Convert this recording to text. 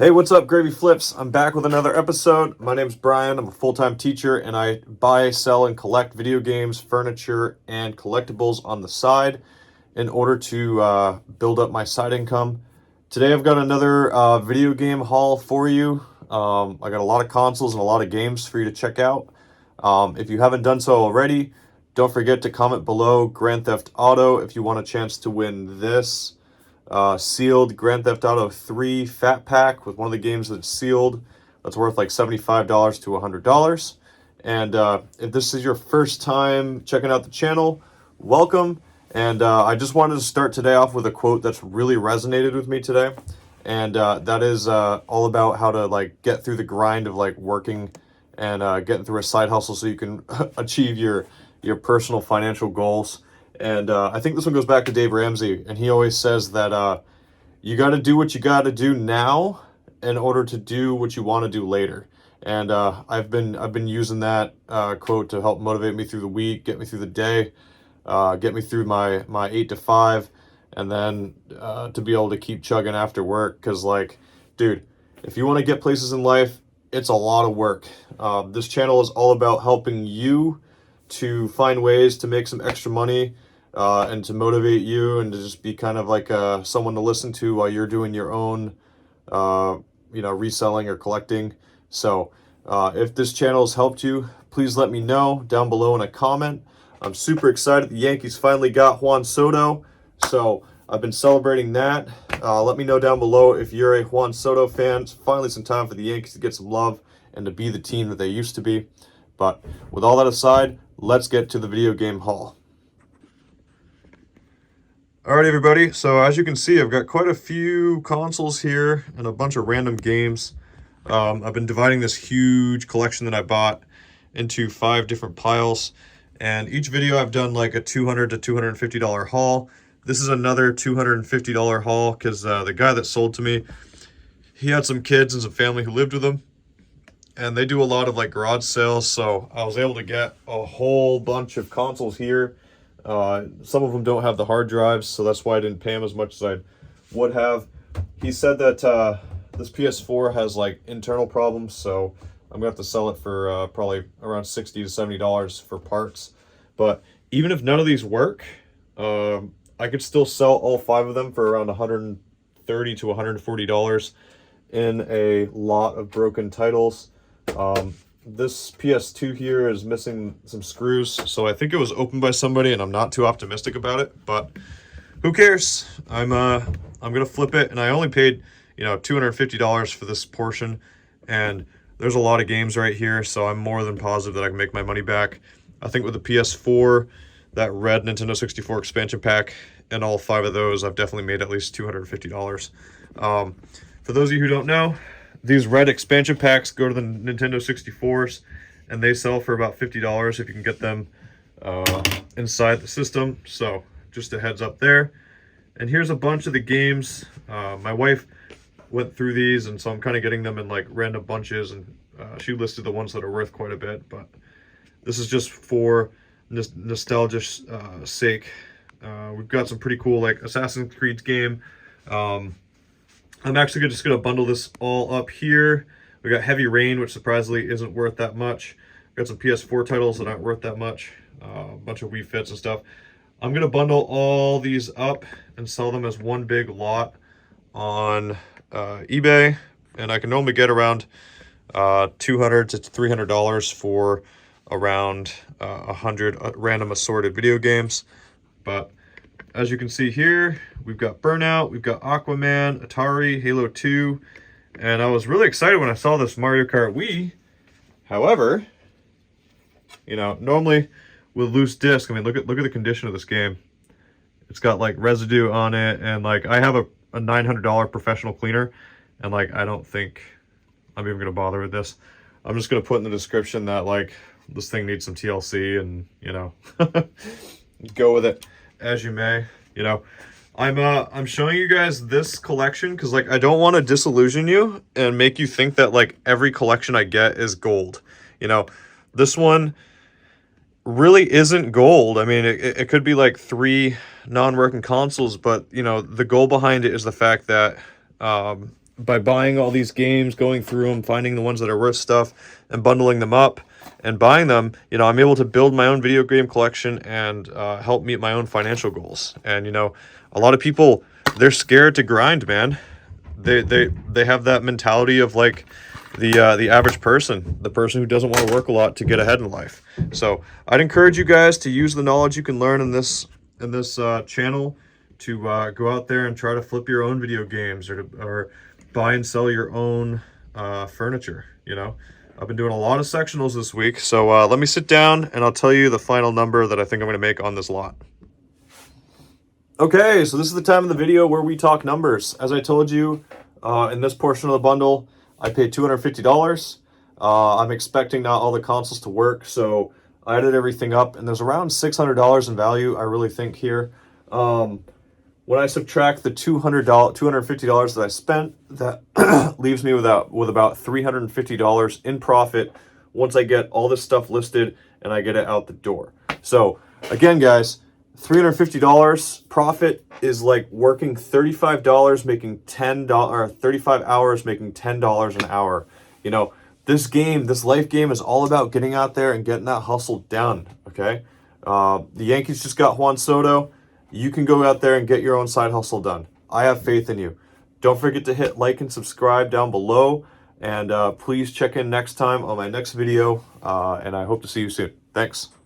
Hey, what's up, Gravy Flips? I'm back with another episode. My name's Brian. I'm a full-time teacher, and I buy, sell, and collect video games, furniture, and collectibles on the side in order to build up my side income. Today, I've got another video game haul for you. I got a lot of consoles and a lot of games for you to check out. If you haven't done so already, don't forget to comment below Grand Theft Auto if you want a chance to win this sealed Grand Theft Auto 3 Fat Pack with one of the games that's sealed. That's worth like $75 to $100. And if this is your first time checking out the channel, welcome. And I just wanted to start today off with a quote that's really resonated with me today. And that is all about how to like get through the grind of like working and getting through a side hustle so you can achieve your personal financial goals. And I think this one goes back to Dave Ramsey, and he always says that you got to do what you got to do now in order to do what you want to do later. And I've been using that quote to help motivate me through the week, get me through the day, get me through my 8 to 5, and then to be able to keep chugging after work. Because, like, dude, if you want to get places in life, it's a lot of work. This channel is all about helping you to find ways to make some extra money and to motivate you and to just be kind of like someone to listen to while you're doing your own, reselling or collecting. So if this channel has helped you, please let me know down below in a comment. I'm super excited. The Yankees finally got Juan Soto, so I've been celebrating that. Let me know down below if you're a Juan Soto fan. It's finally some time for the Yankees to get some love and to be the team that they used to be. But with all that aside, let's get to the video game haul. Alright, everybody, so as you can see, I've got quite a few consoles here and a bunch of random games. I've been dividing this huge collection that I bought into 5 different piles, and each video I've done like a $200 to $250 haul. This is another $250 haul because the guy that sold to me, he had some kids and some family who lived with him, and they do a lot of like garage sales, so I was able to get a whole bunch of consoles here. Some of them don't have the hard drives, so that's why I didn't pay him as much as I would have. He said that this PS4 has like internal problems, so I'm gonna have to sell it for probably around $60 to $70 for parts. But even if none of these work, I could still sell all 5 of them for around $130 to $140 in a lot of broken titles. This PS2 here is missing some screws, so I think it was opened by somebody, and I'm not too optimistic about it, but who cares? I'm gonna flip it, and I only paid, $250 for this portion, and there's a lot of games right here, so I'm more than positive that I can make my money back. I think with the PS4, that red Nintendo 64 expansion pack, and all 5 of those, I've definitely made at least $250. For those of you who don't know, these red expansion packs go to the Nintendo 64s, and they sell for about $50 if you can get them inside the system. So just a heads up there. And here's a bunch of the games. My wife went through these, and so I'm kind of getting them in like random bunches, and she listed the ones that are worth quite a bit. But this is just for nostalgia's sake. We've got some pretty cool like Assassin's Creed game. I'm actually just going to bundle this all up here. We got Heavy Rain, which surprisingly isn't worth that much. Got some PS4 titles that aren't worth that much. A bunch of Wii Fits and stuff. I'm going to bundle all these up and sell them as one big lot on eBay. And I can normally get around $200 to $300 for around 100 random assorted video games. But as you can see here, we've got Burnout, we've got Aquaman, Atari, Halo 2, and I was really excited when I saw this Mario Kart Wii. However, normally with loose disc, I mean, look at the condition of this game. It's got like residue on it, and like I have a $900 professional cleaner, and like I don't think I'm even gonna bother with this. I'm just gonna put in the description that like this thing needs some TLC, and go with it as you may. I'm showing you guys this collection because like I don't want to disillusion you and make you think that like every collection I get is gold. This one really isn't gold. I mean, it could be like 3 non-working consoles, but the goal behind it is the fact that by buying all these games, going through them, finding the ones that are worth stuff, and bundling them up and buying them, you know, I'm able to build my own video game collection and help meet my own financial goals. And, you know, a lot of people, they're scared to grind, man. They have that mentality of like the average person, the person who doesn't want to work a lot to get ahead in life. So I'd encourage you guys to use the knowledge you can learn in this channel to go out there and try to flip your own video games, or buy and sell your own furniture. You know, I've been doing a lot of sectionals this week, so let me sit down and I'll tell you the final number that I think I'm going to make on this lot. Okay, so this is the time of the video where we talk numbers. As I told you, in this portion of the bundle, I paid $250. I'm expecting not all the consoles to work, so I added everything up, and there's around $600 in value, I really think, here. When I subtract the $250 that I spent, that leaves me with about $350 in profit once I get all this stuff listed and I get it out the door. So again, guys, $350 profit is like working $35 making $10, or 35 hours making $10 an hour. You know, this life game is all about getting out there and getting that hustle done. Okay, the Yankees just got Juan Soto. You can go out there and get your own side hustle done. I have faith in you. Don't forget to hit like and subscribe down below, and please check in next time on my next video, and I hope to see you soon. Thanks.